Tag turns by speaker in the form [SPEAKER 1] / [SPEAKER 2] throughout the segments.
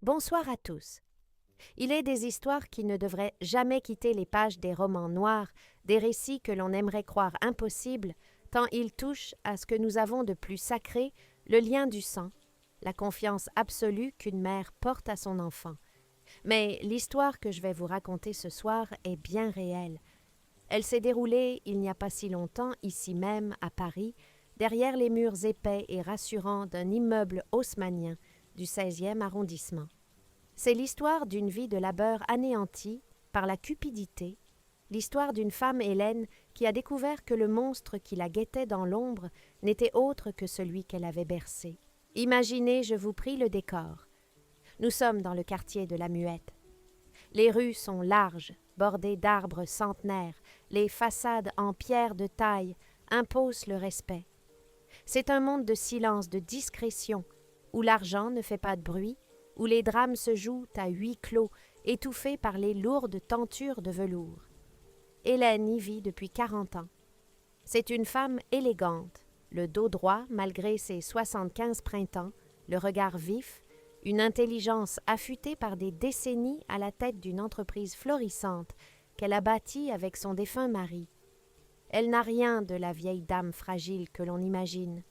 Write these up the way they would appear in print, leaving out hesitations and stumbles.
[SPEAKER 1] Bonsoir à tous. Il est des histoires qui ne devraient jamais quitter les pages des romans noirs, des récits que l'on aimerait croire impossibles, tant ils touchent à ce que nous avons de plus sacré, le lien du sang, la confiance absolue qu'une mère porte à son enfant. Mais l'histoire que je vais vous raconter ce soir est bien réelle. Elle s'est déroulée il n'y a pas si longtemps, ici même, à Paris, derrière les murs épais et rassurants d'un immeuble haussmannien du 16e arrondissement. C'est l'histoire d'une vie de labeur anéantie par la cupidité, l'histoire d'une femme, Hélène, qui a découvert que le monstre qui la guettait dans l'ombre n'était autre que celui qu'elle avait bercé. Imaginez, je vous prie, le décor. Nous sommes dans le quartier de la Muette. Les rues sont larges, bordées d'arbres centenaires, les façades en pierre de taille imposent le respect. C'est un monde de silence, de discrétion, où l'argent ne fait pas de bruit, où les drames se jouent à huis clos, étouffés par les lourdes tentures de velours. Hélène y vit depuis 40 ans. C'est une femme élégante, le dos droit malgré ses 75 printemps, le regard vif, une intelligence affûtée par des décennies à la tête d'une entreprise florissante qu'elle a bâtie avec son défunt mari. Elle n'a rien de la vieille dame fragile que l'on imagine.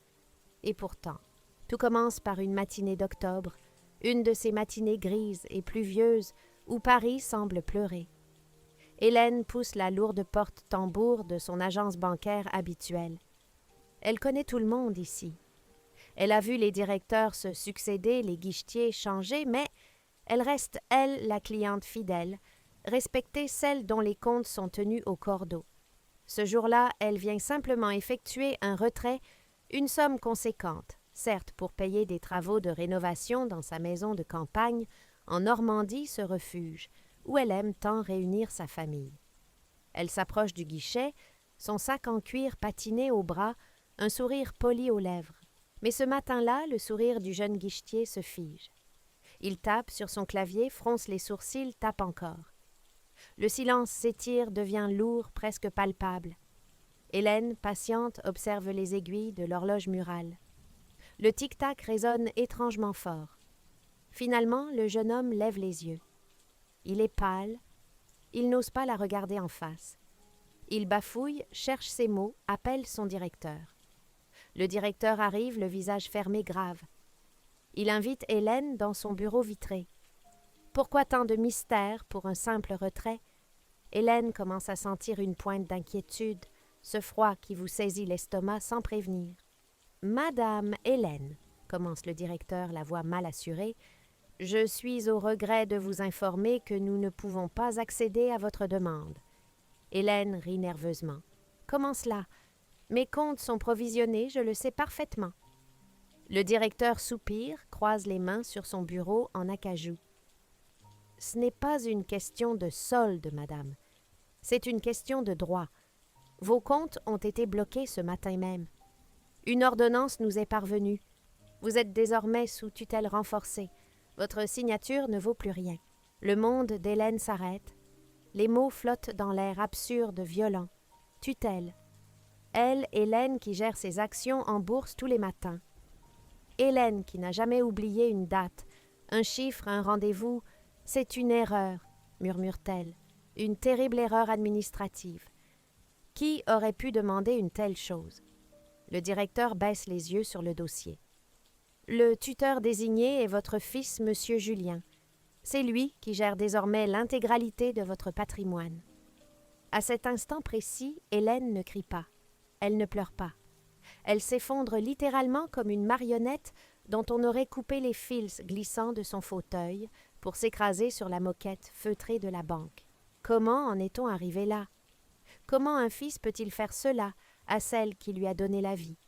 [SPEAKER 1] Et pourtant, tout commence par une matinée d'octobre, une de ces matinées grises et pluvieuses où Paris semble pleurer. Hélène pousse la lourde porte-tambour de son agence bancaire habituelle. Elle connaît tout le monde ici. Elle a vu les directeurs se succéder, les guichetiers changer, mais elle reste, elle, la cliente fidèle, respecter celle dont les comptes sont tenus au cordeau. Ce jour-là, elle vient simplement effectuer un retrait, une somme conséquente, certes pour payer des travaux de rénovation dans sa maison de campagne, en Normandie, ce refuge, où elle aime tant réunir sa famille. Elle s'approche du guichet, son sac en cuir patiné au bras, un sourire poli aux lèvres. Mais ce matin-là, le sourire du jeune guichetier se fige. Il tape sur son clavier, fronce les sourcils, tape encore. Le silence s'étire, devient lourd, presque palpable. Hélène, patiente, observe les aiguilles de l'horloge murale. Le tic-tac résonne étrangement fort. Finalement, le jeune homme lève les yeux. Il est pâle. Il n'ose pas la regarder en face. Il bafouille, cherche ses mots, appelle son directeur. Le directeur arrive, le visage fermé, grave. Il invite Hélène dans son bureau vitré. Pourquoi tant de mystère pour un simple retrait? Hélène commence à sentir une pointe d'inquiétude, ce froid qui vous saisit l'estomac sans prévenir. « Madame Hélène, » commence le directeur, la voix mal assurée, « je suis au regret de vous informer que nous ne pouvons pas accéder à votre demande. » Hélène rit nerveusement. « Comment cela? Mes comptes sont provisionnés, je le sais parfaitement. » Le directeur soupire, croise les mains sur son bureau en acajou. « Ce n'est pas une question de solde, madame. C'est une question de droit. Vos comptes ont été bloqués ce matin même. Une ordonnance nous est parvenue. Vous êtes désormais sous tutelle renforcée. Votre signature ne vaut plus rien. » Le monde d'Hélène s'arrête. Les mots flottent dans l'air absurde, violent. Tutelle. Elle, Hélène, qui gère ses actions en bourse tous les matins. Hélène, qui n'a jamais oublié une date, un chiffre, un rendez-vous. C'est une erreur, murmure-t-elle. Une terrible erreur administrative. Qui aurait pu demander une telle chose? Le directeur baisse les yeux sur le dossier. Le tuteur désigné est votre fils, Monsieur Julien. C'est lui qui gère désormais l'intégralité de votre patrimoine. À cet instant précis, Hélène ne crie pas. Elle ne pleure pas. Elle s'effondre littéralement comme une marionnette dont on aurait coupé les fils glissant de son fauteuil pour s'écraser sur la moquette feutrée de la banque. Comment en est-on arrivé là? Comment un fils peut-il faire cela à celle qui lui a donné la vie?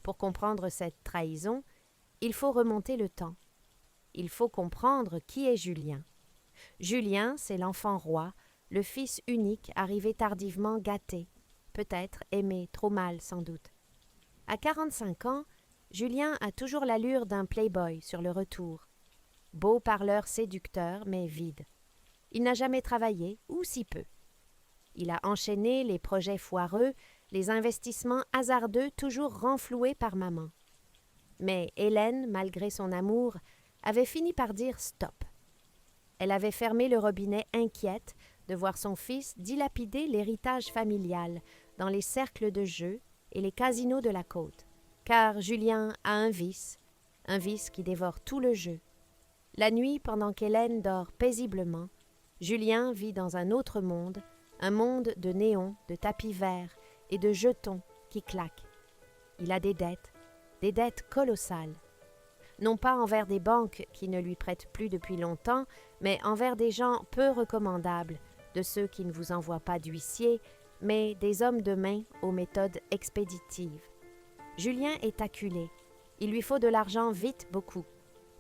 [SPEAKER 1] Pour comprendre cette trahison, il faut remonter le temps. Il faut comprendre qui est Julien. Julien, c'est l'enfant roi, le fils unique arrivé tardivement gâté, peut-être aimé trop mal sans doute. À 45 ans, Julien a toujours l'allure d'un playboy sur le retour. Beau parleur séducteur, mais vide. Il n'a jamais travaillé, ou si peu. Il a enchaîné les projets foireux, les investissements hasardeux toujours renfloués par maman. Mais Hélène, malgré son amour, avait fini par dire « stop ». Elle avait fermé le robinet inquiète de voir son fils dilapider l'héritage familial dans les cercles de jeu et les casinos de la côte. Car Julien a un vice qui dévore tout le jeu. La nuit, pendant qu'Hélène dort paisiblement, Julien vit dans un autre monde, un monde de néons, de tapis verts et de jetons qui claquent. Il a des dettes colossales. Non pas envers des banques qui ne lui prêtent plus depuis longtemps, mais envers des gens peu recommandables, de ceux qui ne vous envoient pas d'huissier, mais des hommes de main aux méthodes expéditives. Julien est acculé. Il lui faut de l'argent vite beaucoup.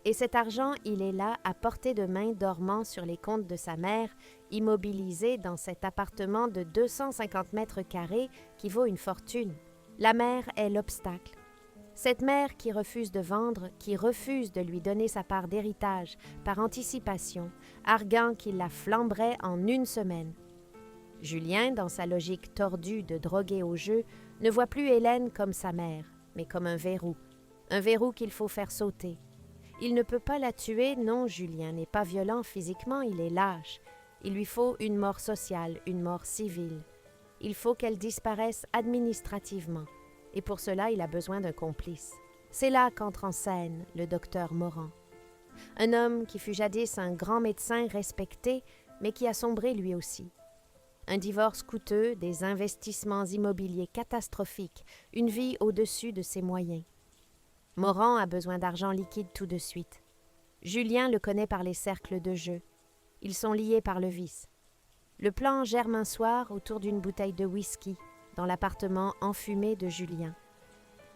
[SPEAKER 1] Et cet argent, il est là, à portée de main, dormant sur les comptes de sa mère, immobilisé dans cet appartement de 250 mètres carrés qui vaut une fortune. La mère est l'obstacle. Cette mère qui refuse de vendre, qui refuse de lui donner sa part d'héritage par anticipation, arguant qu'il la flamberait en une semaine. Julien, dans sa logique tordue de drogué au jeu, ne voit plus Hélène comme sa mère, mais comme un verrou qu'il faut faire sauter. Il ne peut pas la tuer, non, Julien n'est pas violent physiquement, il est lâche. Il lui faut une mort sociale, une mort civile. Il faut qu'elle disparaisse administrativement. Et pour cela, il a besoin d'un complice. C'est là qu'entre en scène le docteur Morand. Un homme qui fut jadis un grand médecin respecté, mais qui a sombré lui aussi. Un divorce coûteux, des investissements immobiliers catastrophiques, une vie au-dessus de ses moyens. Morand a besoin d'argent liquide tout de suite. Julien le connaît par les cercles de jeu. Ils sont liés par le vice. Le plan germe un soir autour d'une bouteille de whisky dans l'appartement enfumé de Julien.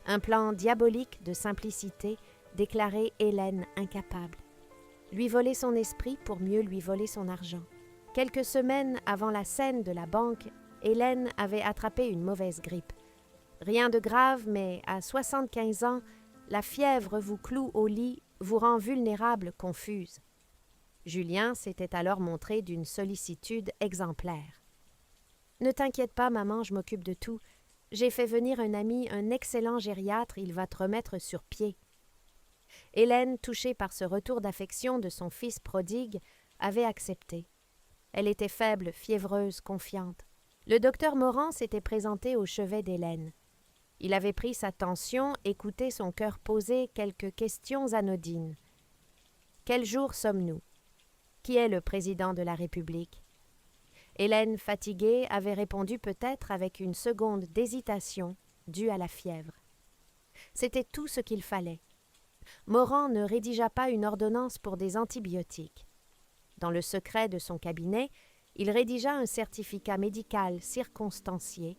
[SPEAKER 1] Un plan diabolique de simplicité, déclarer Hélène incapable. Lui voler son esprit pour mieux lui voler son argent. Quelques semaines avant la scène de la banque, Hélène avait attrapé une mauvaise grippe. Rien de grave, mais à 75 ans, la fièvre vous cloue au lit, vous rend vulnérable, confuse. Julien s'était alors montré d'une sollicitude exemplaire. « Ne t'inquiète pas, maman, je m'occupe de tout. J'ai fait venir un ami, un excellent gériatre, il va te remettre sur pied. » Hélène, touchée par ce retour d'affection de son fils prodigue, avait accepté. Elle était faible, fiévreuse, confiante. Le docteur Morand s'était présenté au chevet d'Hélène. Il avait pris sa tension, écouté son cœur poser quelques questions anodines. Quel jour sommes-nous? Qui est le président de la République? Hélène, fatiguée, avait répondu peut-être avec une seconde d'hésitation due à la fièvre. C'était tout ce qu'il fallait. Morand ne rédigea pas une ordonnance pour des antibiotiques. Dans le secret de son cabinet, il rédigea un certificat médical circonstancié,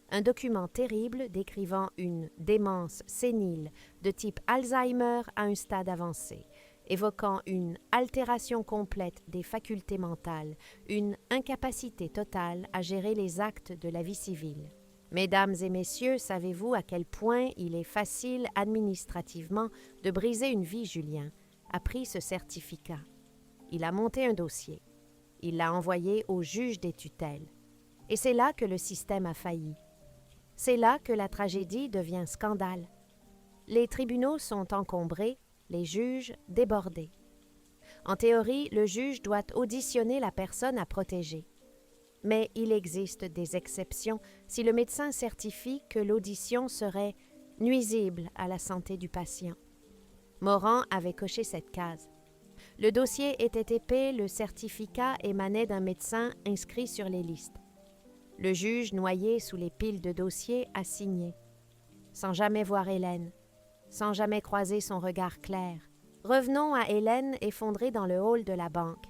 [SPEAKER 1] un document terrible décrivant une démence sénile de type Alzheimer à un stade avancé, évoquant une altération complète des facultés mentales, une incapacité totale à gérer les actes de la vie civile. Mesdames et messieurs, savez-vous à quel point il est facile administrativement de briser une vie, Julien a pris ce certificat. Il a monté un dossier. Il l'a envoyé au juge des tutelles. Et c'est là que le système a failli. C'est là que la tragédie devient scandale. Les tribunaux sont encombrés, les juges débordés. En théorie, le juge doit auditionner la personne à protéger. Mais il existe des exceptions si le médecin certifie que l'audition serait nuisible à la santé du patient. Morand avait coché cette case. Le dossier était épais, le certificat émanait d'un médecin inscrit sur les listes. Le juge, noyé sous les piles de dossiers, a signé. Sans jamais voir Hélène, sans jamais croiser son regard clair. Revenons à Hélène effondrée dans le hall de la banque.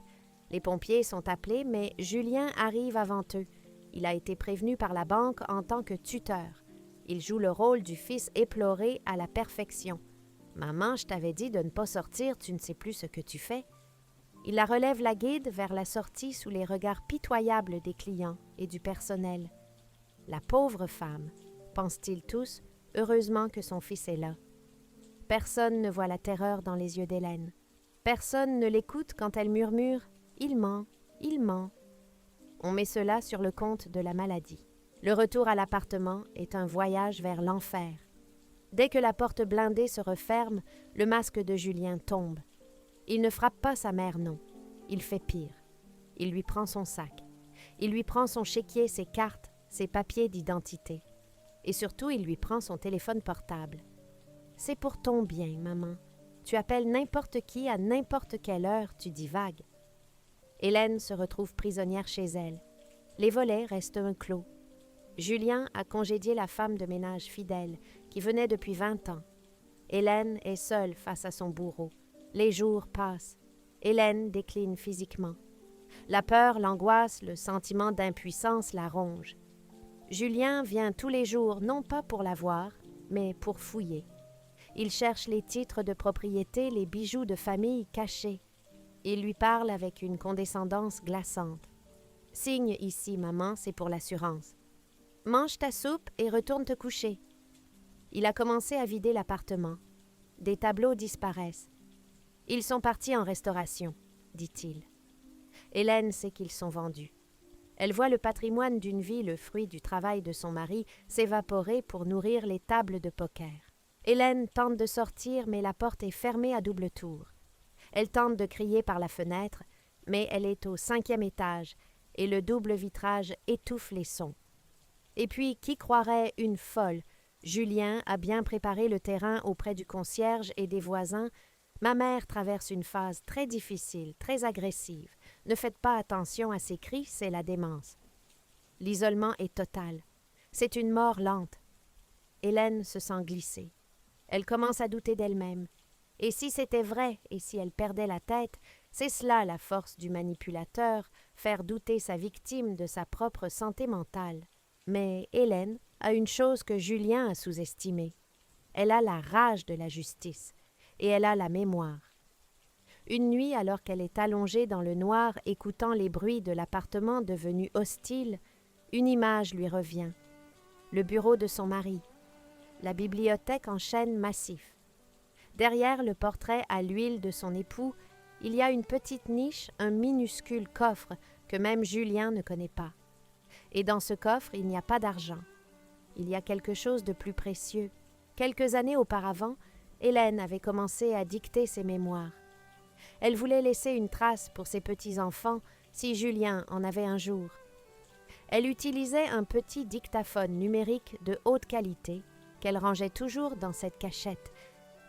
[SPEAKER 1] Les pompiers sont appelés, mais Julien arrive avant eux. Il a été prévenu par la banque en tant que tuteur. Il joue le rôle du fils éploré à la perfection. « Maman, je t'avais dit de ne pas sortir, tu ne sais plus ce que tu fais. » Il la relève la guide vers la sortie sous les regards pitoyables des clients et du personnel. La pauvre femme, pensent-ils tous, heureusement que son fils est là. Personne ne voit la terreur dans les yeux d'Hélène. Personne ne l'écoute quand elle murmure « Il ment, il ment ». On met cela sur le compte de la maladie. Le retour à l'appartement est un voyage vers l'enfer. Dès que la porte blindée se referme, le masque de Julien tombe. Il ne frappe pas sa mère, non. Il fait pire. Il lui prend son sac. Il lui prend son chéquier, ses cartes, ses papiers d'identité. Et surtout, il lui prend son téléphone portable. C'est pour ton bien, maman. Tu appelles n'importe qui à n'importe quelle heure, tu divagues. Hélène se retrouve prisonnière chez elle. Les volets restent un clos. Julien a congédié la femme de ménage fidèle, qui venait depuis 20 ans. Hélène est seule face à son bourreau. Les jours passent. Hélène décline physiquement. La peur, l'angoisse, le sentiment d'impuissance la rongent. Julien vient tous les jours, non pas pour la voir, mais pour fouiller. Il cherche les titres de propriété, les bijoux de famille cachés. Il lui parle avec une condescendance glaçante. « Signe ici, maman, c'est pour l'assurance. Mange ta soupe et retourne te coucher. » Il a commencé à vider l'appartement. Des tableaux disparaissent. « Ils sont partis en restauration, » dit-il. Hélène sait qu'ils sont vendus. Elle voit le patrimoine d'une vie, le fruit du travail de son mari, s'évaporer pour nourrir les tables de poker. Hélène tente de sortir, mais la porte est fermée à double tour. Elle tente de crier par la fenêtre, mais elle est au 5e étage et le double vitrage étouffe les sons. Et puis, qui croirait une folle? Julien a bien préparé le terrain auprès du concierge et des voisins. Ma mère traverse une phase très difficile, très agressive. Ne faites pas attention à ses cris, c'est la démence. L'isolement est total. C'est une mort lente. Hélène se sent glisser. Elle commence à douter d'elle-même. Et si c'était vrai, et si elle perdait la tête, c'est cela la force du manipulateur, faire douter sa victime de sa propre santé mentale. Mais Hélène a une chose que Julien a sous-estimée. Elle a la rage de la justice, et elle a la mémoire. Une nuit, alors qu'elle est allongée dans le noir, écoutant les bruits de l'appartement devenu hostile, une image lui revient. Le bureau de son mari, la bibliothèque en chêne massif. Derrière le portrait à l'huile de son époux, il y a une petite niche, un minuscule coffre que même Julien ne connaît pas. Et dans ce coffre, il n'y a pas d'argent. Il y a quelque chose de plus précieux. Quelques années auparavant, Hélène avait commencé à dicter ses mémoires. Elle voulait laisser une trace pour ses petits-enfants si Julien en avait un jour. Elle utilisait un petit dictaphone numérique de haute qualité qu'elle rangeait toujours dans cette cachette.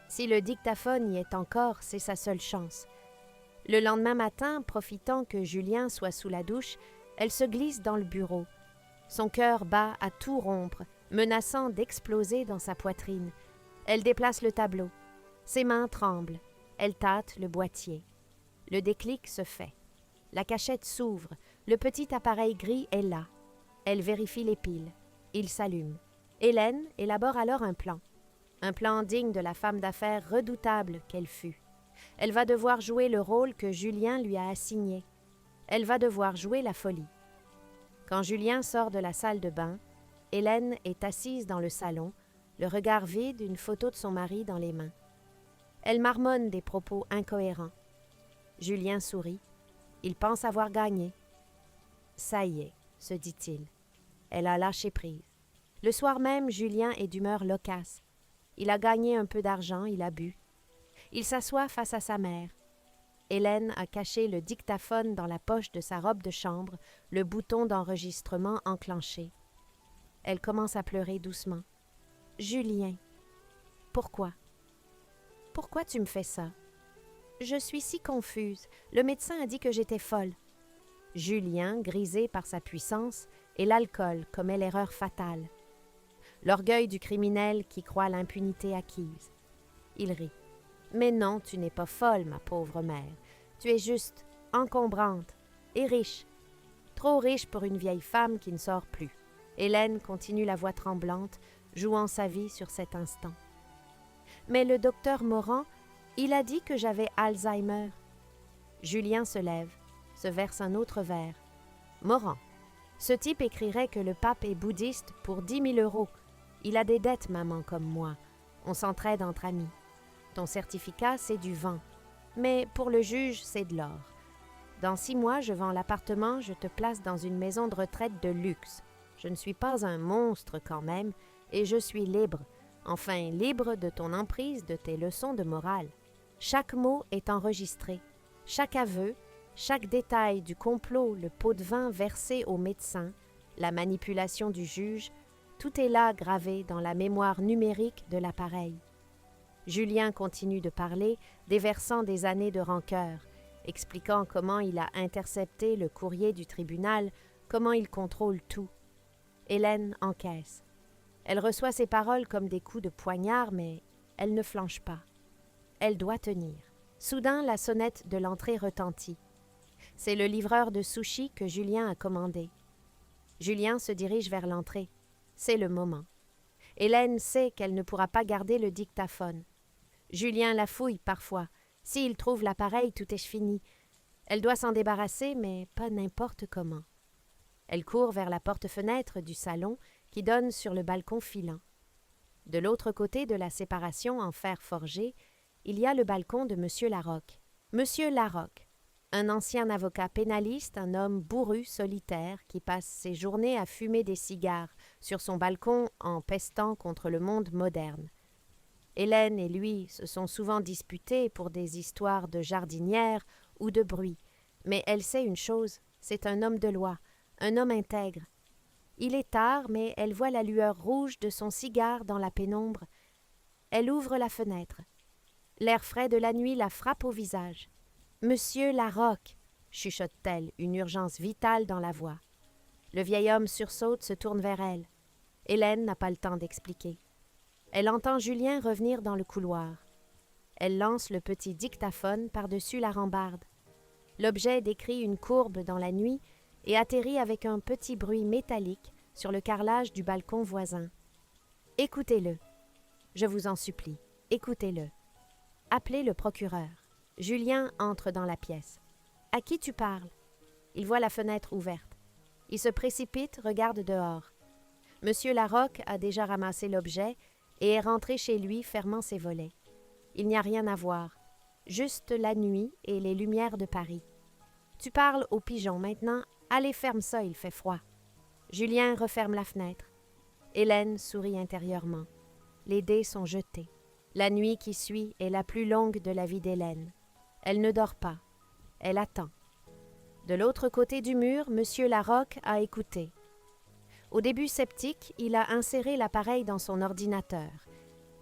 [SPEAKER 1] Si le dictaphone y est encore, c'est sa seule chance. Le lendemain matin, profitant que Julien soit sous la douche, elle se glisse dans le bureau. Son cœur bat à tout rompre, menaçant d'exploser dans sa poitrine. Elle déplace le tableau. Ses mains tremblent. Elle tâte le boîtier. Le déclic se fait. La cachette s'ouvre. Le petit appareil gris est là. Elle vérifie les piles. Il s'allume. Hélène élabore alors un plan. Un plan digne de la femme d'affaires redoutable qu'elle fut. Elle va devoir jouer le rôle que Julien lui a assigné. Elle va devoir jouer la folie. Quand Julien sort de la salle de bain, Hélène est assise dans le salon, le regard vide, une photo de son mari dans les mains. Elle marmonne des propos incohérents. Julien sourit. Il pense avoir gagné. « Ça y est », se dit-il. Elle a lâché prise. Le soir même, Julien est d'humeur loquace. Il a gagné un peu d'argent, il a bu. Il s'assoit face à sa mère. Hélène a caché le dictaphone dans la poche de sa robe de chambre, le bouton d'enregistrement enclenché. Elle commence à pleurer doucement. « Julien, pourquoi? Pourquoi tu me fais ça? Je suis si confuse. Le médecin a dit que j'étais folle. » Julien, grisé par sa puissance, et l'alcool commet l'erreur fatale. L'orgueil du criminel qui croit l'impunité acquise. Il rit. « Mais non, tu n'es pas folle, ma pauvre mère. Tu es juste encombrante et riche. Trop riche pour une vieille femme qui ne sort plus. » Hélène continue la voix tremblante, jouant sa vie sur cet instant. « Mais le docteur Morand, il a dit que j'avais Alzheimer. » Julien se lève, se verse un autre verre. « Morand. Ce type écrirait que le pape est bouddhiste pour 10 000 €. Il a des dettes, maman, comme moi. On s'entraide entre amis. Ton certificat, c'est du vent. Mais pour le juge, c'est de l'or. Dans 6 mois, je vends l'appartement, je te place dans une maison de retraite de luxe. Je ne suis pas un monstre quand même, et je suis libre. Enfin, libre de ton emprise, de tes leçons de morale. Chaque mot est enregistré, chaque aveu, chaque détail du complot, le pot de vin versé au médecin, la manipulation du juge, tout est là gravé dans la mémoire numérique de l'appareil. Julien continue de parler, déversant des années de rancœur, expliquant comment il a intercepté le courrier du tribunal, comment il contrôle tout. Hélène encaisse. Elle reçoit ces paroles comme des coups de poignard, mais elle ne flanche pas. Elle doit tenir. Soudain, la sonnette de l'entrée retentit. C'est le livreur de sushis que Julien a commandé. Julien se dirige vers l'entrée. C'est le moment. Hélène sait qu'elle ne pourra pas garder le dictaphone. Julien la fouille parfois. S'il trouve l'appareil, tout est fini. Elle doit s'en débarrasser, mais pas n'importe comment. Elle court vers la porte-fenêtre du salon qui donne sur le balcon filant. De l'autre côté de la séparation en fer forgé, il y a le balcon de M. Larocque. M. Larocque, un ancien avocat pénaliste, un homme bourru, solitaire, qui passe ses journées à fumer des cigares sur son balcon en pestant contre le monde moderne. Hélène et lui se sont souvent disputés pour des histoires de jardinière ou de bruit, mais elle sait une chose, c'est un homme de loi, un homme intègre. Il est tard, mais elle voit la lueur rouge de son cigare dans la pénombre. Elle ouvre la fenêtre. L'air frais de la nuit la frappe au visage. « Monsieur Larocque !» chuchote-t-elle, une urgence vitale dans la voix. Le vieil homme sursaute, se tourne vers elle. Hélène n'a pas le temps d'expliquer. Elle entend Julien revenir dans le couloir. Elle lance le petit dictaphone par-dessus la rambarde. L'objet décrit une courbe dans la nuit et atterrit avec un petit bruit métallique sur le carrelage du balcon voisin. Écoutez-le. Je vous en supplie, écoutez-le. Appelez le procureur. Julien entre dans la pièce. « À qui tu parles ?» Il voit la fenêtre ouverte. Il se précipite, regarde dehors. Monsieur Larocque a déjà ramassé l'objet et est rentré chez lui, fermant ses volets. Il n'y a rien à voir, juste la nuit et les lumières de Paris. Tu parles aux pigeons maintenant. Allez, ferme ça, il fait froid. Julien referme la fenêtre. Hélène sourit intérieurement. Les dés sont jetés. La nuit qui suit est la plus longue de la vie d'Hélène. Elle ne dort pas. Elle attend. De l'autre côté du mur, M. Larocque a écouté. Au début sceptique, il a inséré l'appareil dans son ordinateur.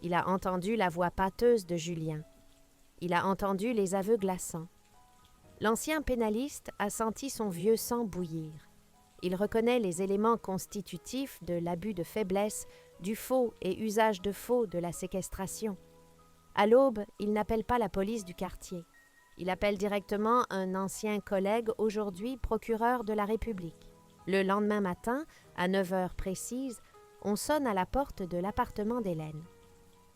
[SPEAKER 1] Il a entendu la voix pâteuse de Julien. Il a entendu les aveux glaçants. L'ancien pénaliste a senti son vieux sang bouillir. Il reconnaît les éléments constitutifs de l'abus de faiblesse, du faux et usage de faux, de la séquestration. À l'aube, il n'appelle pas la police du quartier. Il appelle directement un ancien collègue, aujourd'hui procureur de la République. Le lendemain matin, à 9 heures précises, on sonne à la porte de l'appartement d'Hélène.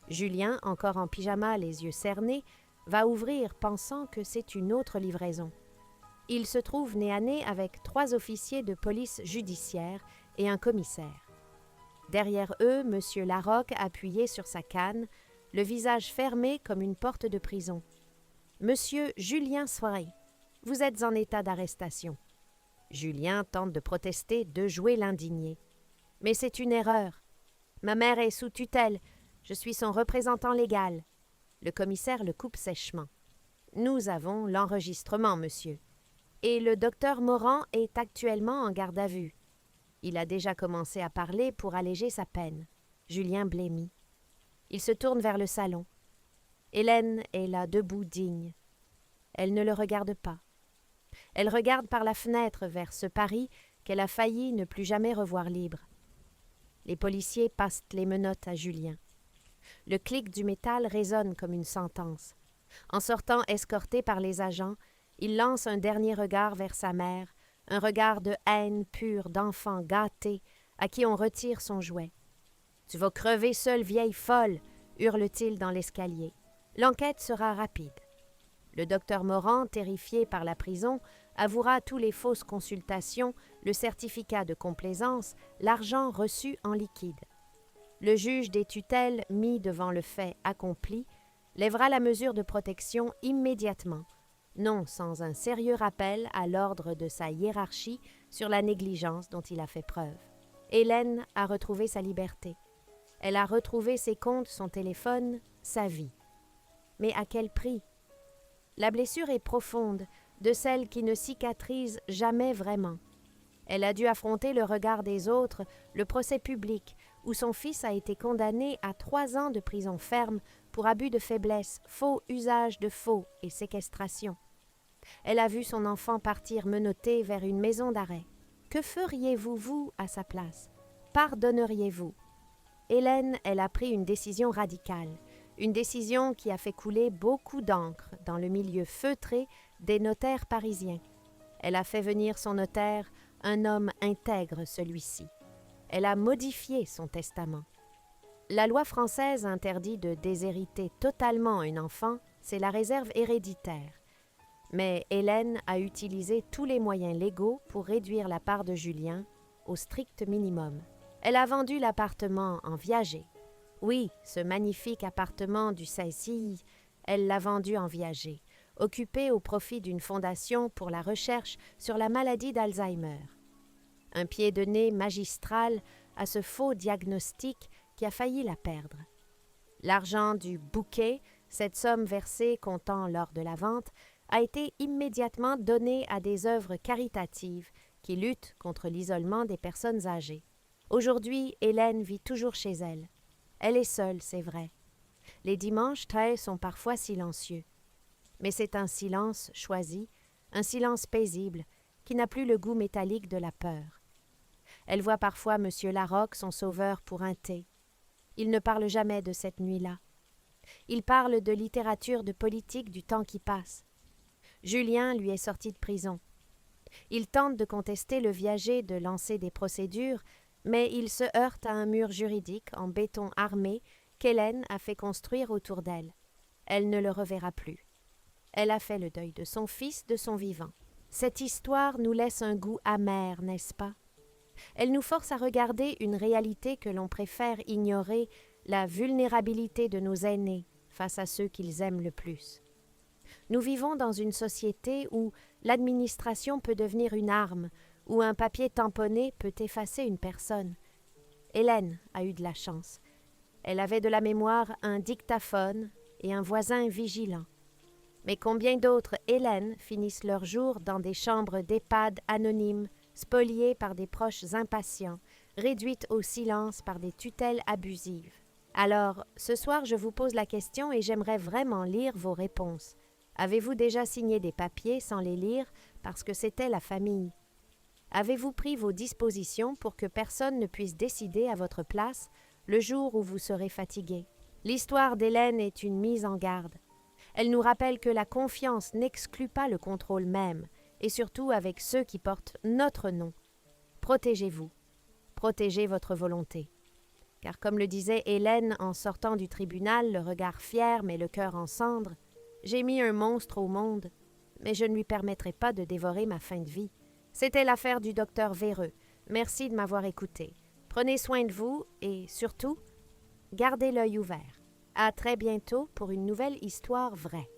[SPEAKER 1] Julien, encore en pyjama, les yeux cernés, va ouvrir pensant que c'est une autre livraison. Il se trouve nez à nez avec 3 officiers de police judiciaire et un commissaire. Derrière eux, M. Larocque appuyé sur sa canne, le visage fermé comme une porte de prison. « Monsieur Julien Soiré, vous êtes en état d'arrestation. » Julien tente de protester, de jouer l'indigné. « Mais c'est une erreur. Ma mère est sous tutelle. Je suis son représentant légal. » Le commissaire le coupe sèchement. « Nous avons l'enregistrement, monsieur. Et le docteur Morand est actuellement en garde à vue. » Il a déjà commencé à parler pour alléger sa peine. Julien blêmit. Il se tourne vers le salon. Hélène est là, debout, digne. Elle ne le regarde pas. Elle regarde par la fenêtre vers ce Paris qu'elle a failli ne plus jamais revoir libre. Les policiers passent les menottes à Julien. Le clic du métal résonne comme une sentence. En sortant escorté par les agents, il lance un dernier regard vers sa mère, un regard de haine pure d'enfant gâté à qui on retire son jouet. « Tu vas crever seule, vieille folle !» hurle-t-il dans l'escalier. L'enquête sera rapide. Le docteur Morand, terrifié par la prison, avouera tous les fausses consultations, le certificat de complaisance, l'argent reçu en liquide. Le juge des tutelles, mis devant le fait accompli, lèvera la mesure de protection immédiatement, non sans un sérieux rappel à l'ordre de sa hiérarchie sur la négligence dont il a fait preuve. Hélène a retrouvé sa liberté. Elle a retrouvé ses comptes, son téléphone, sa vie. Mais à quel prix ? La blessure est profonde, de celles qui ne cicatrisent jamais vraiment. Elle a dû affronter le regard des autres, le procès public, où son fils a été condamné à 3 ans de prison ferme pour abus de faiblesse, faux usage de faux et séquestration. Elle a vu son enfant partir menotté vers une maison d'arrêt. Que feriez-vous, vous, à sa place? Pardonneriez-vous? Hélène, elle a pris une décision radicale, une décision qui a fait couler beaucoup d'encre dans le milieu feutré des notaires parisiens. Elle a fait venir son notaire, un homme intègre celui-ci. Elle a modifié son testament. La loi française interdit de déshériter totalement un enfant, c'est la réserve héréditaire. Mais Hélène a utilisé tous les moyens légaux pour réduire la part de Julien au strict minimum. Elle a vendu l'appartement en viager. Oui, ce magnifique appartement du 16e, elle l'a vendu en viager, occupé au profit d'une fondation pour la recherche sur la maladie d'Alzheimer. Un pied de nez magistral à ce faux diagnostic qui a failli la perdre. L'argent du bouquet, cette somme versée comptant lors de la vente, a été immédiatement donné à des œuvres caritatives qui luttent contre l'isolement des personnes âgées. Aujourd'hui, Hélène vit toujours chez elle. Elle est seule, c'est vrai. Les dimanches très sont parfois silencieux. Mais c'est un silence choisi, un silence paisible, qui n'a plus le goût métallique de la peur. Elle voit parfois M. Larocque, son sauveur, pour un thé. Il ne parle jamais de cette nuit-là. Il parle de littérature, de politique, du temps qui passe. Julien lui est sorti de prison. Il tente de contester le viager, de lancer des procédures, mais il se heurte à un mur juridique en béton armé qu'Hélène a fait construire autour d'elle. Elle ne le reverra plus. Elle a fait le deuil de son fils, de son vivant. Cette histoire nous laisse un goût amer, n'est-ce pas? Elle nous force à regarder une réalité que l'on préfère ignorer, la vulnérabilité de nos aînés face à ceux qu'ils aiment le plus. Nous vivons dans une société où l'administration peut devenir une arme, où un papier tamponné peut effacer une personne. Hélène a eu de la chance. Elle avait de la mémoire, un dictaphone et un voisin vigilant. Mais combien d'autres Hélènes finissent leurs jours dans des chambres d'EHPAD anonymes, spoliées par des proches impatients, réduites au silence par des tutelles abusives. Alors, ce soir, je vous pose la question et j'aimerais vraiment lire vos réponses. Avez-vous déjà signé des papiers sans les lire parce que c'était la famille? Avez-vous pris vos dispositions pour que personne ne puisse décider à votre place le jour où vous serez fatigué? L'histoire d'Hélène est une mise en garde. Elle nous rappelle que la confiance n'exclut pas le contrôle même, et surtout avec ceux qui portent notre nom. Protégez-vous. Protégez votre volonté. Car comme le disait Hélène en sortant du tribunal, le regard fier mais le cœur en cendres, « J'ai mis un monstre au monde, mais je ne lui permettrai pas de dévorer ma fin de vie. » C'était l'affaire du docteur Véreux. Merci de m'avoir écouté. Prenez soin de vous et, surtout, gardez l'œil ouvert. À très bientôt pour une nouvelle histoire vraie.